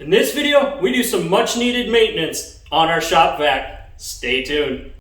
In this video, we do some much needed maintenance on our shop vac. Stay tuned.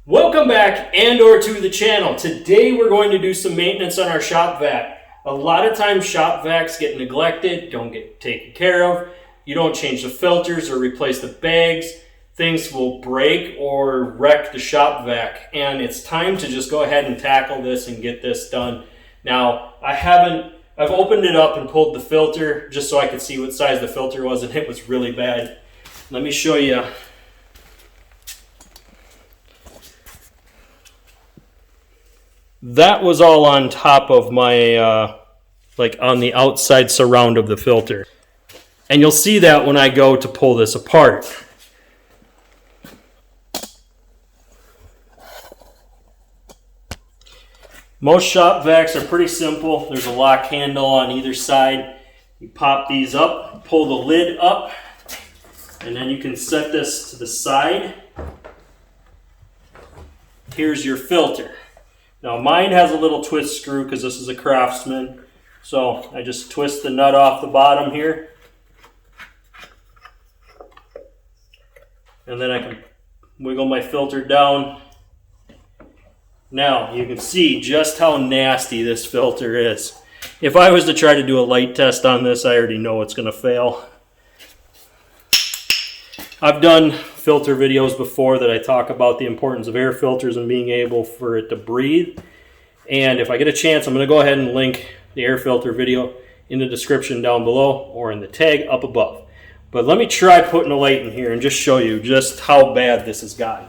Welcome back and/or to the channel. Today we're going to do some maintenance on our shop vac. A lot of times shop vacs get neglected, don't get taken care of. You don't change the filters or replace the bags. Things will break or wreck the shop vac, and it's time to just go ahead and tackle this and get this done. Now, I've opened it up and pulled the filter just so I could see what size the filter was, and it was really bad. Let me show you. That was all on top of my, like on the outside surround of the filter. And you'll see that when I go to pull this apart. Most shop vacs are pretty simple. There's a lock handle on either side. You pop these up, pull the lid up, and then you can set this to the side. Here's your filter. Now mine has a little twist screw because this is a Craftsman. So I just twist the nut off the bottom here. And then I can wiggle my filter down. Now you can see just how nasty this filter is. If I was to try to do a light test on this, I already know it's going to fail. I've done filter videos before that I talk about the importance of air filters and being able for it to breathe. And if I get a chance, I'm going to go ahead and link the air filter video in the description down below or in the tag up above. But let me try putting a light in here and just show you just how bad this has gotten.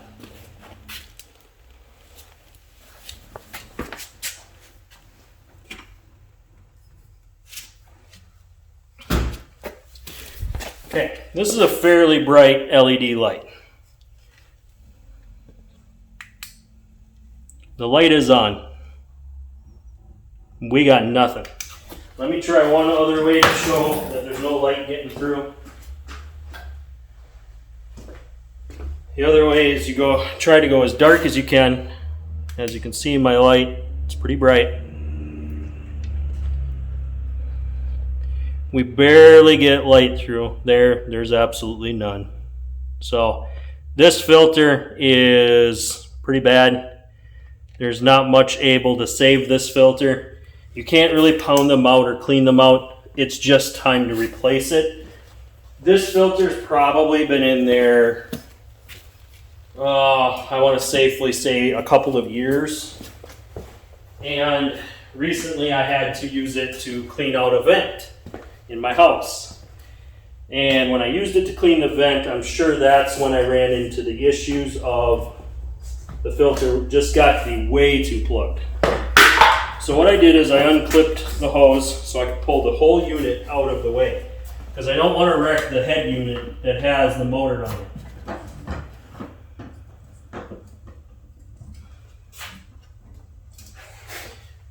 Okay, this is a fairly bright LED light. The light is on. We got nothing. Let me try one other way to show that there's no light getting through. The other way is you try to go as dark as you can. As you can see, my light, it's pretty bright. We barely get light through. There's absolutely none. So this filter is pretty bad. There's not much able to save this filter. You can't really pound them out or clean them out. It's just time to replace it. This filter's probably been in there, I want to safely say a couple of years. And recently I had to use it to clean out a vent in my house. And when I used it to clean the vent, I'm sure that's when I ran into the issues of the filter just got to be way too plugged. So what I did is I unclipped the hose so I could pull the whole unit out of the way, because I don't want to wreck the head unit that has the motor on it.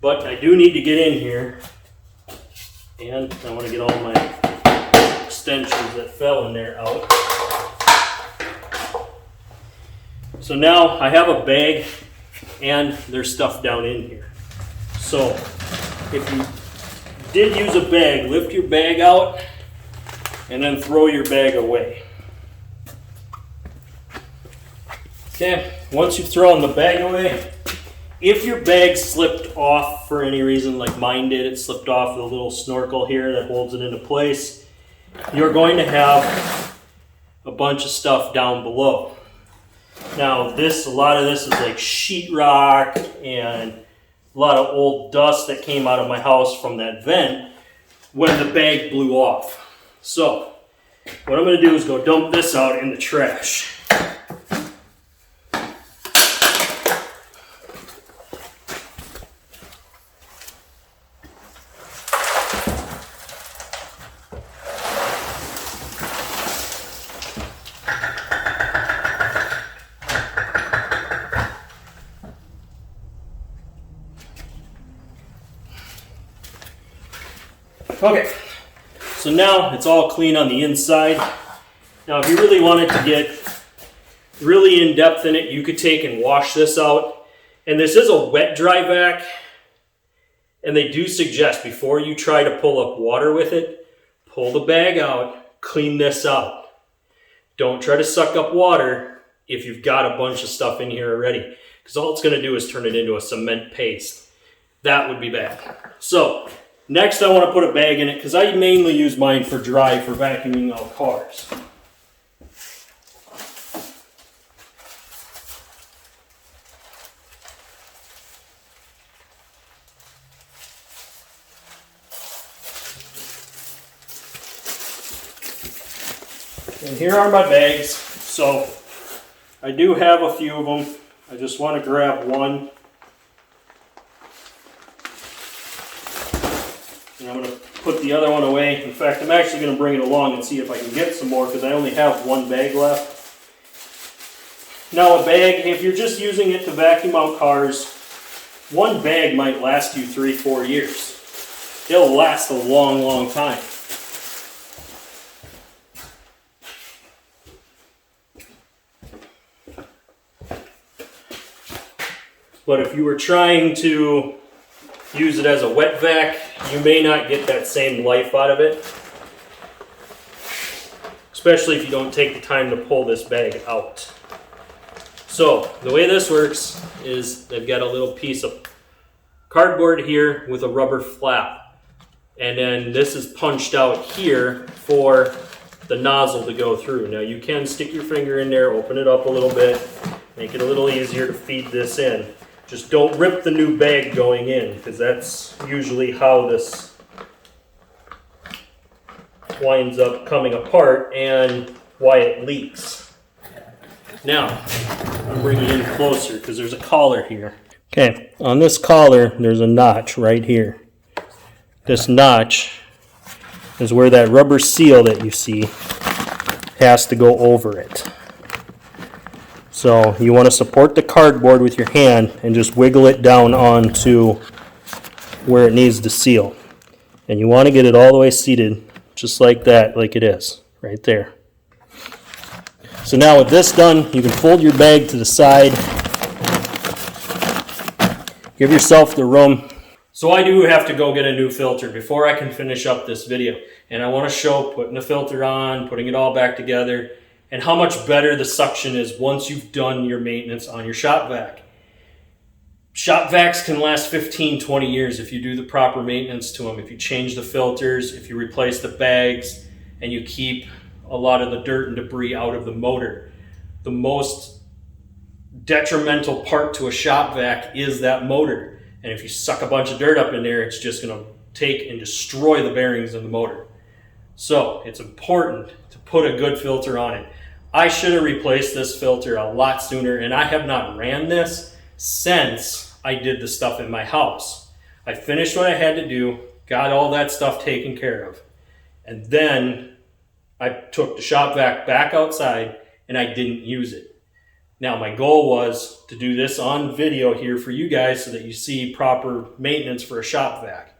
But I do need to get in here, and I want to get all my extensions that fell in there out. So now I have a bag and there's stuff down in here. So if you did use a bag, lift your bag out and then throw your bag away. Okay, once you've thrown the bag away, if your bag slipped off for any reason, like mine did, it slipped off the little snorkel here that holds it into place, you're going to have a bunch of stuff down below. Now a lot of this is like sheetrock and a lot of old dust that came out of my house from that vent when the bag blew off. So what I'm going to do is go dump this out in the trash. Okay, so now it's all clean on the inside. Now if you really wanted to get really in depth in it, you could take and wash this out. And this is a wet dry vac, and they do suggest before you try to pull up water with it, pull the bag out, clean this out. Don't try to suck up water if you've got a bunch of stuff in here already, because all it's going to do is turn it into a cement paste. That would be bad. So next I want to put a bag in it, because I mainly use mine for dry for vacuuming out cars. And here are my bags. So I do have a few of them. I just want to grab one. And I'm going to put the other one away. In fact, I'm actually going to bring it along and see if I can get some more, because I only have one bag left. Now a bag, if you're just using it to vacuum out cars, one bag might last you 3-4 years. It'll last a long, long time. But if you were trying to use it as a wet vac, you may not get that same life out of it. Especially if you don't take the time to pull this bag out. So the way this works is they've got a little piece of cardboard here with a rubber flap. And then this is punched out here for the nozzle to go through. Now you can stick your finger in there, open it up a little bit, make it a little easier to feed this in. Just don't rip the new bag going in, because that's usually how this winds up coming apart and why it leaks. Now, I'm bringing it in closer because there's a collar here. Okay, on this collar, there's a notch right here. This notch is where that rubber seal that you see has to go over it. So you want to support the cardboard with your hand and just wiggle it down onto where it needs to seal. And you want to get it all the way seated just like that, like it is, right there. So now with this done, you can fold your bag to the side. Give yourself the room. So I do have to go get a new filter before I can finish up this video. And I want to show putting the filter on, putting it all back together, and how much better the suction is once you've done your maintenance on your shop vac. Shop vacs can last 15-20 years if you do the proper maintenance to them. If you change the filters, if you replace the bags, and you keep a lot of the dirt and debris out of the motor. The most detrimental part to a shop vac is that motor. And if you suck a bunch of dirt up in there, it's just going to take and destroy the bearings in the motor. So it's important to put a good filter on it. I should have replaced this filter a lot sooner, and I have not ran this since I did the stuff in my house. I finished what I had to do, got all that stuff taken care of, and then I took the shop vac back outside and I didn't use it. Now my goal was to do this on video here for you guys so that you see proper maintenance for a shop vac.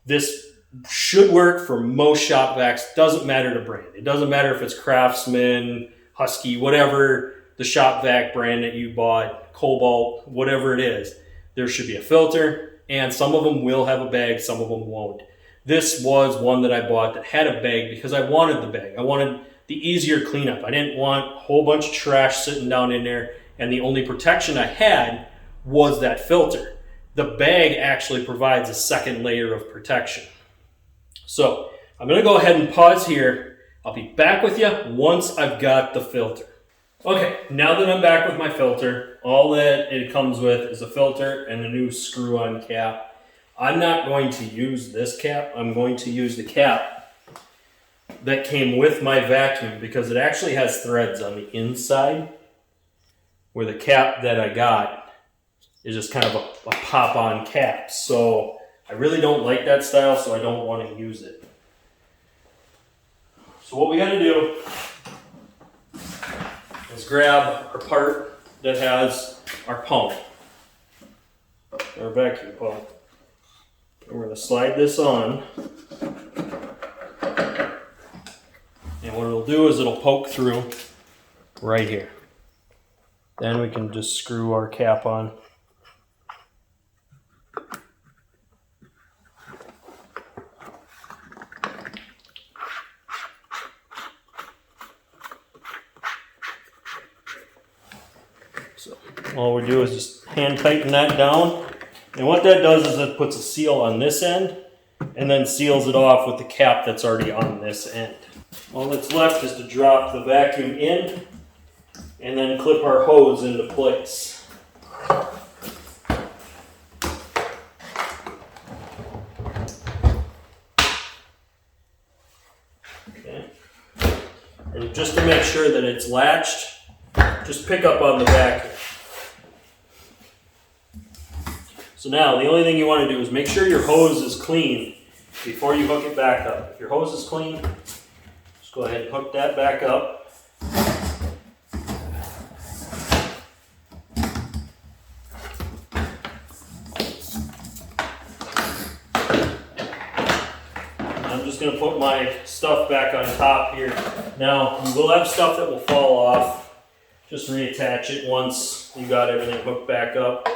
This should work for most shop vacs. Doesn't matter the brand. It doesn't matter if it's Craftsman, Husky, whatever the shop vac brand that you bought, Cobalt, whatever it is. There should be a filter, and some of them will have a bag, some of them won't. This was one that I bought that had a bag because I wanted the bag. I wanted the easier cleanup. I didn't want a whole bunch of trash sitting down in there, and the only protection I had was that filter. The bag actually provides a second layer of protection. So I'm going to go ahead and pause here. I'll be back with you once I've got the filter. Okay, now that I'm back with my filter, all that it comes with is a filter and a new screw-on cap. I'm not going to use this cap. I'm going to use the cap that came with my vacuum because it actually has threads on the inside, where the cap that I got is just kind of a pop-on cap. So I really don't like that style, so I don't want to use it. So what we got to do is grab our part that has our pump, our vacuum pump. And we're going to slide this on. do is it'll poke through right here. Then we can just screw our cap on. So all we do is just hand tighten that down. And what that does is it puts a seal on this end and then seals it off with the cap that's already on this end. All that's left is to drop the vacuum in and then clip our hose into place. Okay. And just to make sure that it's latched, just pick up on the vacuum. So now the only thing you want to do is make sure your hose is clean before you hook it back up. If your hose is clean, just go ahead and hook that back up. I'm just going to put my stuff back on top here. Now, you will have stuff that will fall off. Just reattach it once you got everything hooked back up.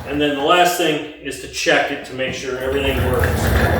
And then the last thing is to check it to make sure everything works.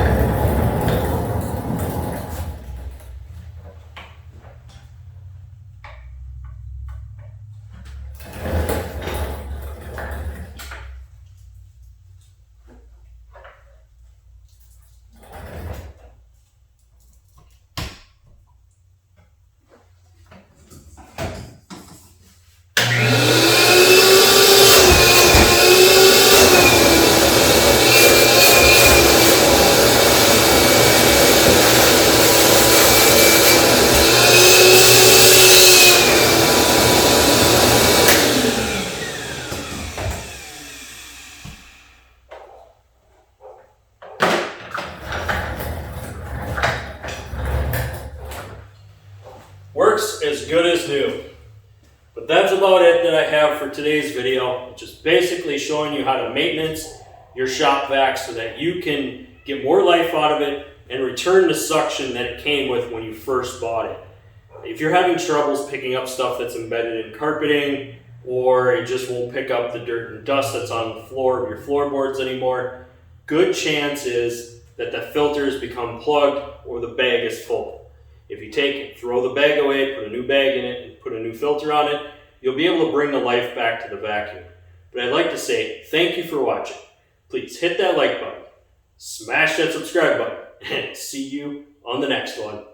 Works as good as new. But that's about it that I have for today's video. Just basically showing you how to maintenance your shop vac so that you can get more life out of it and return the suction that it came with when you first bought it. If you're having troubles picking up stuff that's embedded in carpeting, or it just won't pick up the dirt and dust that's on the floor of your floorboards anymore, good chance is that the filter has become plugged or the bag is full. If you take it, throw the bag away, put a new bag in it, and put a new filter on it, you'll be able to bring the life back to the vacuum. But I'd like to say thank you for watching. Please hit that like button, smash that subscribe button, and see you on the next one.